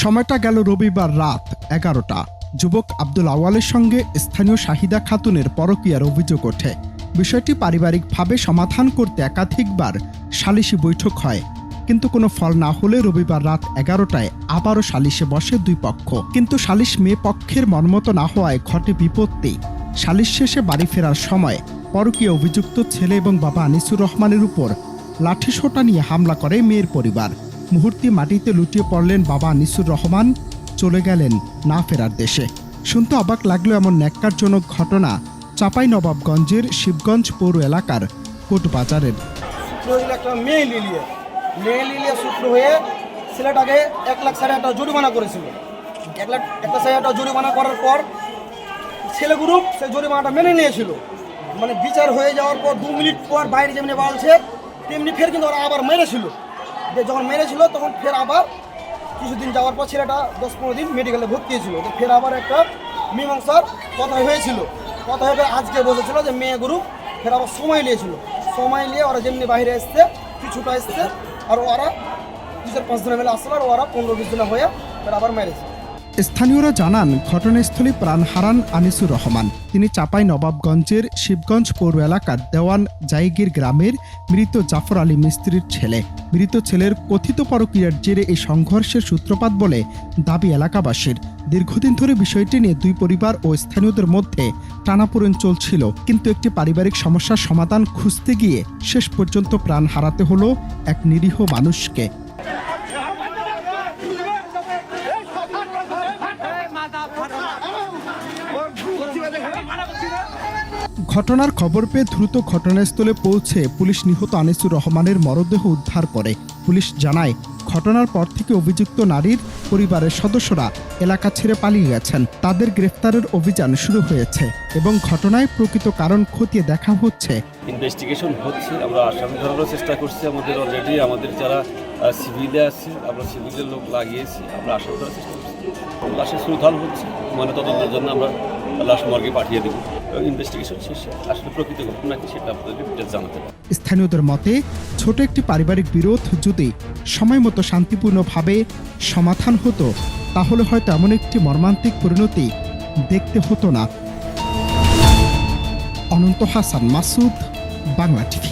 সময়টা গেল রবিবার রাত 11টা। যুবক আব্দুল আওয়ালের সঙ্গে স্থানীয় শাহিদা খাতুনের পরকীয়ার অভিযোগ ওঠে। বিষয়টি পারিবারিকভাবে সমাধান করতে একাধিকবার সালিশি বৈঠক হয়, কিন্তু কোনো ফল না হলে রবিবার রাত 11টায় আবারও সালিশে বসে দুই পক্ষ। কিন্তু সালিশ মেয়ে পক্ষের মনমতো না হওয়ায় ঘটে বিপত্তি। সালিশ শেষে বাড়ি ফেরার সময় পরকীয়া অভিযুক্ত ছেলে এবং বাবা আনিসুর রহমানের উপর লাঠিসোঁটা নিয়ে হামলা করে মেয়ের পরিবার। মুহূর্তে মাটিতে লুটিয়ে পড়লেন বাবা আনিসুর রহমান, চলে গেলেন না ফেরার দেশে। শুনতে অবাক লাগলো এমন ন্যাক্কারজনক ঘটনা চাঁপাইনবাবগঞ্জের শিবগঞ্জ পৌর এলাকার কোটবাজারের। একটা মেয়ে লিলিয়ে সূত্র হয়ে ছেলেটাকে 1,60,000 জরিমানা করেছিল। 1,60,000 জরিমানা করার পর ছেলে গ্রুপ সেই জরিমানাটা মেনে নিয়েছিল। মানে বিচার হয়ে যাওয়ার পর 2 মিনিট পর বাইরে যেমনি বলছে তেমনি ফের কিন্তু ওরা আবার মেরেছিল। যখন মেরেছিল তখন ফের আবার কিছুদিন যাওয়ার পর ছেলেটা 10-15 দিন মেডিকেলে ভর্তি হয়েছিল। ফের আবার একটা মীমাংসার কথা হয়েছিল। কথা হয়ে আজকে বলেছিল যে মেয়ে গ্রুপ ফের আবার সময় নিয়েছিল। সময় নিয়ে ওরা যেমনি বাইরে আসছে কিছুটা আসছে আর ওরা 2-5 দিনের মেলে আসছিল আর ওরা 15-20 দিনে হয়ে ফের আবার মেরেছে। স্থানীয়রা জানান, ঘটনাস্থলে প্রাণ হারান আনিসুর রহমান। তিনি চাঁপাইনবাবগঞ্জের শিবগঞ্জ পৌর এলাকার দেওয়ান জায়গির গ্রামের মৃত জাফর আলী মিস্ত্রির ছেলে। মৃত ছেলের কথিত পরকীয়ার জেরে এই সংঘর্ষের সূত্রপাত বলে দাবি এলাকাবাসীর। দীর্ঘদিন ধরে বিষয়টি নিয়ে দুই পরিবার ও স্থানীয়দের মধ্যে টানাপোড়েন চলছিল, কিন্তু একটি পারিবারিক সমস্যার সমাধান খুঁজতে গিয়ে শেষ পর্যন্ত প্রাণ হারাতে হলো এক নিরীহ মানুষকে। ঘটনার খবর পেয়ে দ্রুত ঘটনাস্থলে পৌঁছে পুলিশ নিহত আনিসুর রহমানের মরদেহ উদ্ধার করে। পুলিশ জানায়, ঘটনার পর থেকে অভিযুক্ত নারীর পরিবারের সদস্যরা এলাকা ছেড়ে পালিয়ে গেছেন। তাদের গ্রেফতারের অভিযান শুরু হয়েছে এবং ঘটনায় প্রকৃত কারণ খতিয়ে দেখা হচ্ছে। ইনভেস্টিগেশন হচ্ছে, আমরা আসামি ধরানোর চেষ্টা করছি। অলরেডি আমাদের যারা সিভিলে আছে আমরা সিভিলের লোক লাগিয়েছি, আমরা আসামি ধরার চেষ্টা করছি। লাশের সুরধাল হচ্ছে, তদন্তের জন্য আমরা লাশ মর্গে পাঠিয়ে দেব এবং ইনভেস্টিগেশন শেষে আসলে প্রকৃত ঘটনা কি সেটা আপনাদেরকে ডিটেইলস জানাতে পারব। স্থানীয়দের মতে, ছোট একটি পারিবারিক বিরোধ যদি সময় মতো শান্তিপূর্ণভাবে সমাধান হতো তাহলে হয়তো এমন একটি মর্মান্তিক পরিণতি দেখতে হতো না। অনন্ত হাসান মাসুদ, বাংলা টিভি।